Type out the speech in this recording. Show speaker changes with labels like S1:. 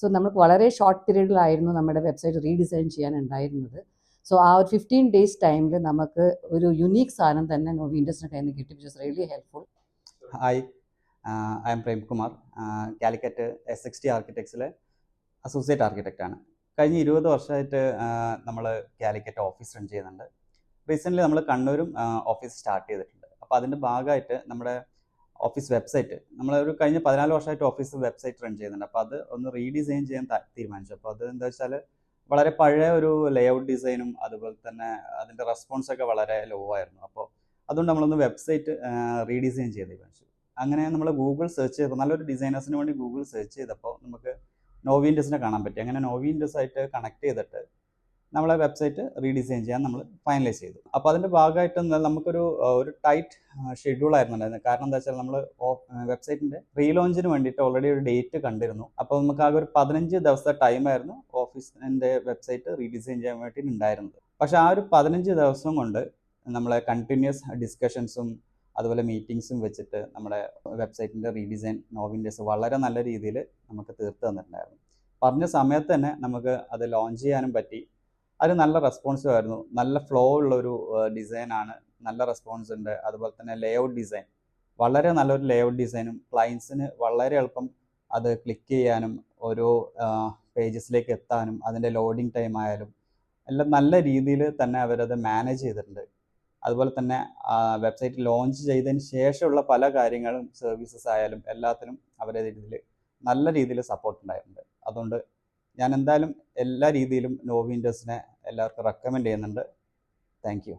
S1: So നമുക്ക് വളരെ short പീരീഡിലായിരുന്നു നമ്മുടെ വെബ്സൈറ്റ് റീഡിസൈൻ ചെയ്യാനുണ്ടായിരുന്നത്. സോ ആ ഒരു 15 days ടൈമിൽ നമുക്ക് ഒരു യുണീക്ക് സാധനം തന്നെ നോവിൻഡസിൻ്റെ കയ്യിൽ നിന്ന് കിട്ടി, which is really helpful.
S2: Hi, I am Premkumar, Calicut S60 ആർക്കിടെക്ട്സിലെ അസോസിയേറ്റ് ആർക്കിടെക്റ്റാണ്. കഴിഞ്ഞ 20 വർഷമായിട്ട് നമ്മൾ കാലിക്കറ്റ് ഓഫീസ് റൺ ചെയ്യുന്നുണ്ട്. റീസെൻ്റ്ലി നമ്മൾ കണ്ണൂരും ഓഫീസ് സ്റ്റാർട്ട് ചെയ്തിട്ടുണ്ട്. അപ്പോൾ അതിൻ്റെ ഭാഗമായിട്ട് നമ്മുടെ ഓഫീസ് വെബ്സൈറ്റ് നമ്മളൊരു കഴിഞ്ഞ 14 വർഷമായിട്ട് ഓഫീസ് വെബ്സൈറ്റ് റൺ ചെയ്യുന്നുണ്ട്. അപ്പോൾ അത് ഒന്ന് റീഡിസൈൻ ചെയ്യാൻ തീരുമാനിച്ചു. അപ്പോൾ അത് എന്താ വെച്ചാൽ വളരെ പഴയ ഒരു ലേഔട്ട് ഡിസൈനും അതുപോലെ തന്നെ അതിൻ്റെ റെസ്പോൺസൊക്കെ വളരെ ലോ ആയിരുന്നു. അപ്പോൾ അതുകൊണ്ട് നമ്മളൊന്ന് വെബ്സൈറ്റ് റീഡിസൈൻ ചെയ്ത് തീരുമാനിച്ചു. അങ്ങനെ നമ്മൾ ഗൂഗിൾ സെർച്ച് ചെയ്തപ്പോൾ നല്ലൊരു ഡിസൈനേഴ്സിന് വേണ്ടി ഗൂഗിൾ സെർച്ച് ചെയ്തപ്പോൾ നമുക്ക് നോവിൻഡസിനെ കാണാൻ പറ്റി. അങ്ങനെ നോവിൻഡസായിട്ട് കണക്ട് ചെയ്തിട്ട് നമ്മളെ വെബ്സൈറ്റ് റീഡിസൈൻ ചെയ്യാൻ നമ്മൾ ഫൈനലൈസ് ചെയ്തു. അപ്പോൾ അതിൻ്റെ ഭാഗമായിട്ട് നമുക്കൊരു ടൈറ്റ് ഷെഡ്യൂളായിരുന്നു ഉണ്ടായിരുന്നത്. കാരണം എന്താ വെച്ചാൽ നമ്മൾ വെബ്സൈറ്റിൻ്റെ റീലോഞ്ചിന് വേണ്ടിയിട്ട് ഓൾറെഡി ഒരു ഡേറ്റ് കണ്ടിരുന്നു. അപ്പോൾ നമുക്ക് ആകെ ഒരു 15 ദിവസത്തെ ടൈമായിരുന്നു ഓഫീസിൻ്റെ വെബ്സൈറ്റ് റീഡിസൈൻ ചെയ്യാൻ വേണ്ടി ഉണ്ടായിരുന്നത്. പക്ഷേ ആ ഒരു 15 ദിവസം കൊണ്ട് നമ്മളെ കണ്ടിന്യൂസ് ഡിസ്കഷൻസും അതുപോലെ മീറ്റിംഗ്സും വെച്ചിട്ട് നമ്മുടെ വെബ്സൈറ്റിൻ്റെ റീഡിസൈൻ നോവിൻഡസ് വളരെ നല്ല രീതിയിൽ നമുക്ക് തീർത്ത് തന്നിട്ടുണ്ടായിരുന്നു. പറഞ്ഞ സമയത്ത് തന്നെ നമുക്ക് അത് ലോഞ്ച് ചെയ്യാനും പറ്റി. അത് നല്ല റെസ്പോൺസീവ് ആയിരുന്നു. നല്ല ഫ്ലോ ഉള്ളൊരു ഡിസൈനാണ്, നല്ല റെസ്പോൺസ് ഉണ്ട്. അതുപോലെ തന്നെ ലേഔട്ട് ഡിസൈൻ വളരെ നല്ലൊരു ലേഔട്ട് ഡിസൈനും ക്ലയൻസിന് വളരെ എളുപ്പം അത് ക്ലിക്ക് ചെയ്യാനും ഓരോ പേജസിലേക്ക് എത്താനും അതിൻ്റെ ലോഡിങ് ടൈം ആയാലും എല്ലാം നല്ല രീതിയിൽ തന്നെ അവരത് മാനേജ് ചെയ്തിട്ടുണ്ട്. അതുപോലെ തന്നെ വെബ്സൈറ്റ് ലോഞ്ച് ചെയ്തതിന് ശേഷമുള്ള പല കാര്യങ്ങളും സർവീസസ് ആയാലും എല്ലാത്തിനും അവരുടെ രീതിയിൽ നല്ല രീതിയിൽ സപ്പോർട്ട് ഉണ്ടായിട്ടുണ്ട്. അതുകൊണ്ട് ഞാൻ എന്തായാലും എല്ലാ രീതിയിലും നോവിൻഡസിനെ എല്ലാവർക്കും റെക്കമെൻഡ് ചെയ്യുന്നുണ്ട്. Thank you.